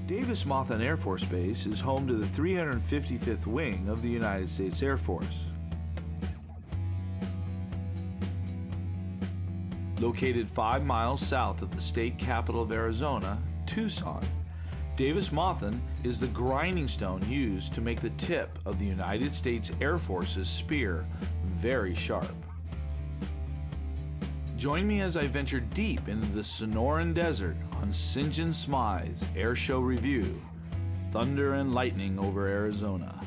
Davis-Monthan Air Force Base is home to the 355th Wing of the United States Air Force. Located 5 miles south of the state capital of Arizona, Tucson, Davis-Monthan is the grinding stone used to make the tip of the United States Air Force's spear very sharp. Join me as I venture deep into the Sonoran Desert on Sinjin Smythe's Airshow Review, Thunder and Lightning over Arizona.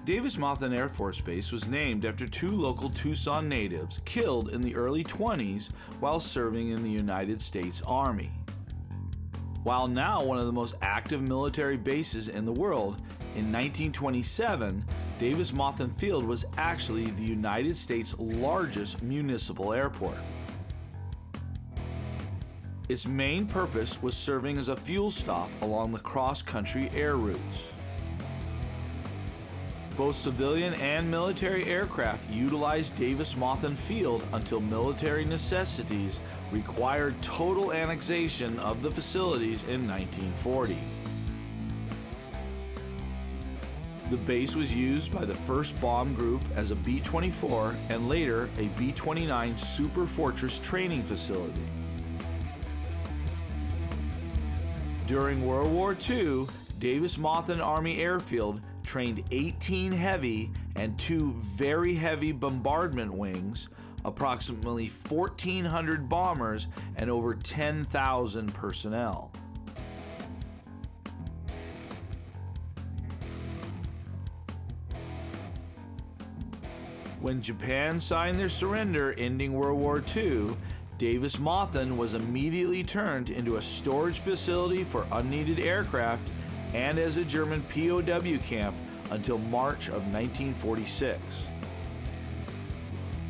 Davis-Monthan Air Force Base was named after 2 local Tucson natives killed in the early 20s while serving in the United States Army. While now one of the most active military bases in the world, in 1927, Davis-Monthan Field was actually the United States' largest municipal airport. Its main purpose was serving as a fuel stop along the cross-country air routes. Both civilian and military aircraft utilized Davis-Monthan Field until military necessities required total annexation of the facilities in 1940. The base was used by the 1st Bomb Group as a B-24 and later a B-29 Super Fortress training facility. During World War II, Davis-Monthan Army Airfield trained 18 heavy and 2 very heavy bombardment wings, approximately 1,400 bombers, and over 10,000 personnel. When Japan signed their surrender ending World War II, Davis-Monthan was immediately turned into a storage facility for unneeded aircraft and as a German POW camp until March of 1946.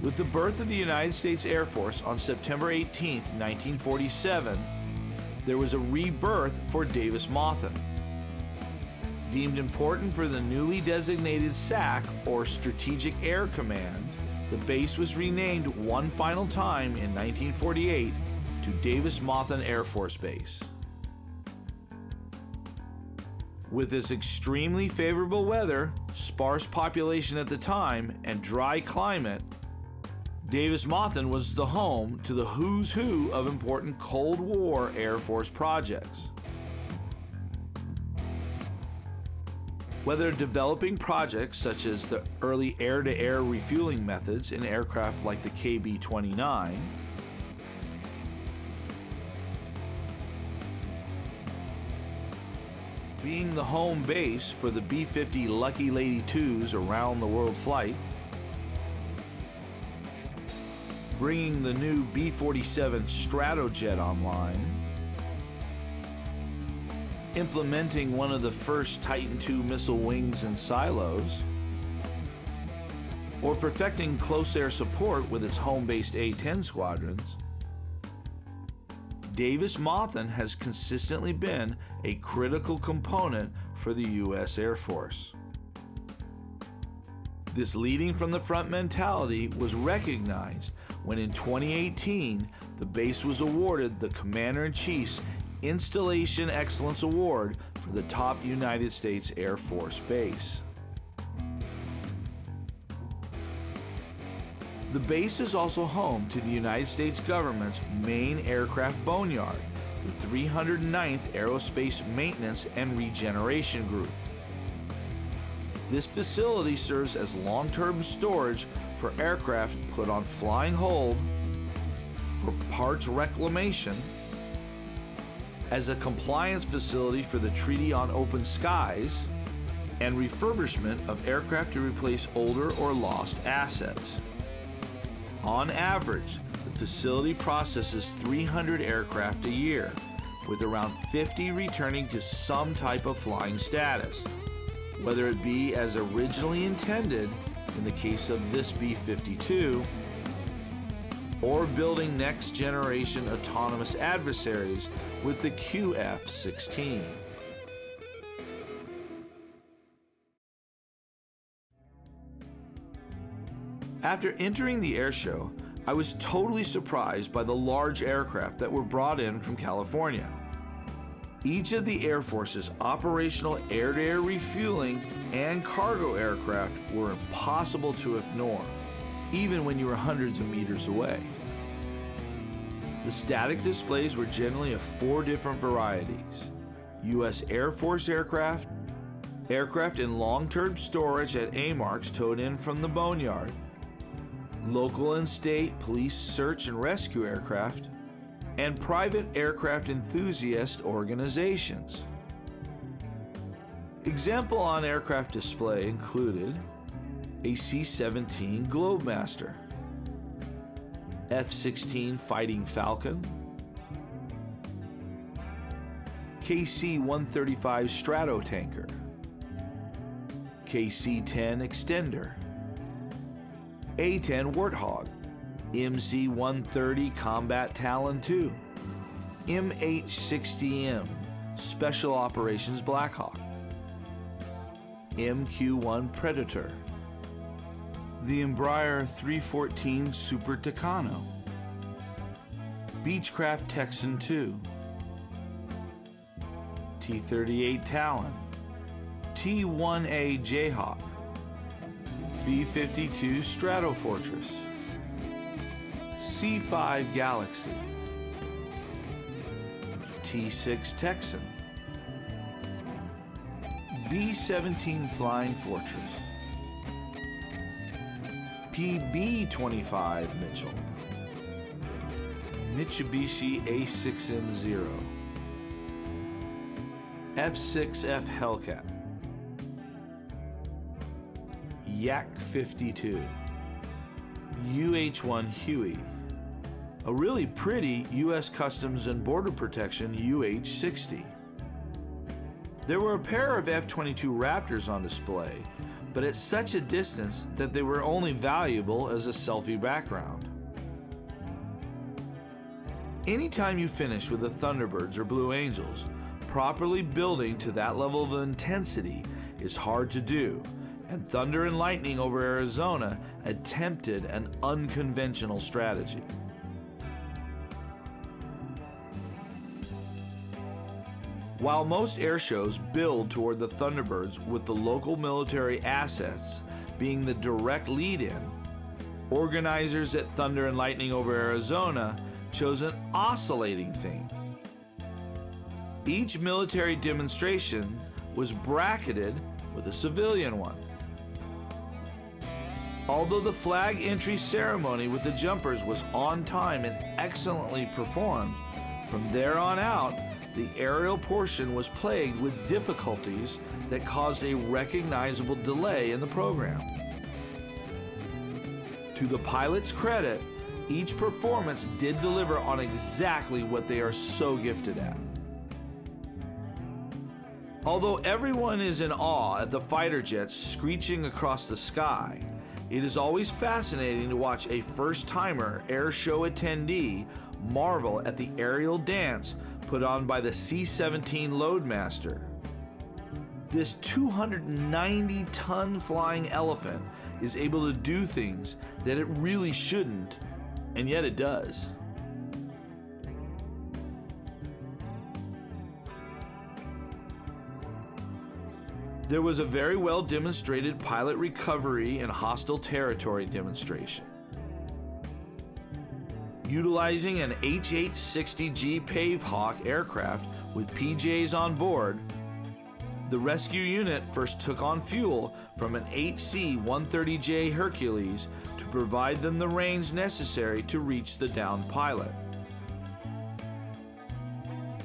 With the birth of the United States Air Force on September 18, 1947, there was a rebirth for Davis-Monthan. Deemed important for the newly designated SAC, or Strategic Air Command, the base was renamed one final time in 1948 to Davis-Monthan Air Force Base. With its extremely favorable weather, sparse population at the time, and dry climate, Davis-Monthan was the home to the who's who of important Cold War Air Force projects. Whether developing projects such as the early air-to-air refueling methods in aircraft like the KB-29, being the home base for the B-50 Lucky Lady 2's around the world flight, bringing the new B-47 Stratojet online, implementing one of the first Titan II missile wings and silos, or perfecting close air support with its home-based A-10 squadrons, Davis-Monthan has consistently been a critical component for the U.S. Air Force. This leading from the front mentality was recognized when in 2018 the base was awarded the Commander-in-Chief's Installation Excellence Award for the top United States Air Force base. The base is also home to the United States government's main aircraft boneyard, the 309th Aerospace Maintenance and Regeneration Group. This facility serves as long-term storage for aircraft put on flying hold, for parts reclamation, as a compliance facility for the Treaty on Open Skies, and refurbishment of aircraft to replace older or lost assets. On average, the facility processes 300 aircraft a year, with around 50 returning to some type of flying status, whether it be as originally intended in the case of this B-52, or building next-generation autonomous adversaries with the QF-16. After entering the airshow, I was totally surprised by the large aircraft that were brought in from California. Each of the Air Force's operational air-to-air refueling and cargo aircraft were impossible to ignore, even when you were hundreds of meters away. The static displays were generally of 4 different varieties: U.S. Air Force aircraft, aircraft in long-term storage at AMARCs towed in from the boneyard, local and state police search and rescue aircraft, and private aircraft enthusiast organizations. Example on aircraft display included a C-17 Globemaster, F-16 Fighting Falcon, KC-135 Stratotanker, KC-10 Extender, A-10 Warthog, MC-130 Combat Talon II, MH-60M Special Operations Blackhawk, MQ-1 Predator, the Embraer 314 Super Tucano, Beechcraft Texan II, T-38 Talon, T-1A Jayhawk, B-52 Stratofortress, C-5 Galaxy, T-6 Texan, B-17 Flying Fortress, PB-25 Mitchell, Mitsubishi A6M0, F-6F Hellcat, Yak-52, UH-1 Huey, a really pretty U.S. Customs and Border Protection UH-60. There were a pair of F-22 Raptors on display, but at such a distance that they were only valuable as a selfie background. Anytime you finish with the Thunderbirds or Blue Angels, properly building to that level of intensity is hard to do, and Thunder and Lightning over Arizona attempted an unconventional strategy. While most air shows build toward the Thunderbirds with the local military assets being the direct lead-in, organizers at Thunder and Lightning over Arizona chose an oscillating theme. Each military demonstration was bracketed with a civilian one. Although the flag entry ceremony with the jumpers was on time and excellently performed, from there on out, the aerial portion was plagued with difficulties that caused a recognizable delay in the program. To the pilot's credit, each performance did deliver on exactly what they are so gifted at. Although everyone is in awe at the fighter jets screeching across the sky, it is always fascinating to watch a first-timer air show attendee marvel at the aerial dance put on by the C-17 Loadmaster. This 290-ton flying elephant is able to do things that it really shouldn't, and yet it does. There was a very well demonstrated pilot recovery in hostile territory demonstration. Utilizing an HH-60G Pavehawk aircraft with PJs on board, the rescue unit first took on fuel from an HC-130J Hercules to provide them the range necessary to reach the downed pilot.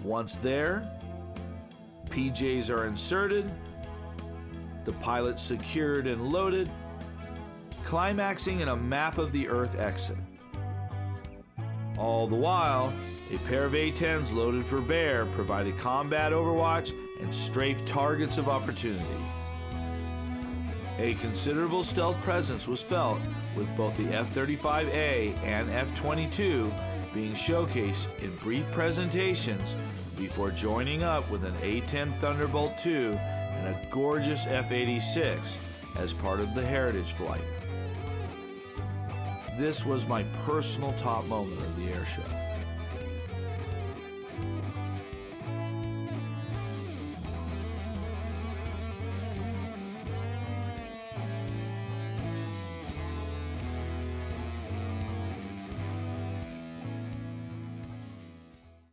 Once there, PJs are inserted, the pilot secured and loaded, climaxing in a map of the Earth exit. All the while, a pair of A-10s loaded for bear provided combat overwatch and strafed targets of opportunity. A considerable stealth presence was felt, with both the F-35A and F-22 being showcased in brief presentations before joining up with an A-10 Thunderbolt II and a gorgeous F-86 as part of the Heritage Flight. This was my personal top moment of the air show.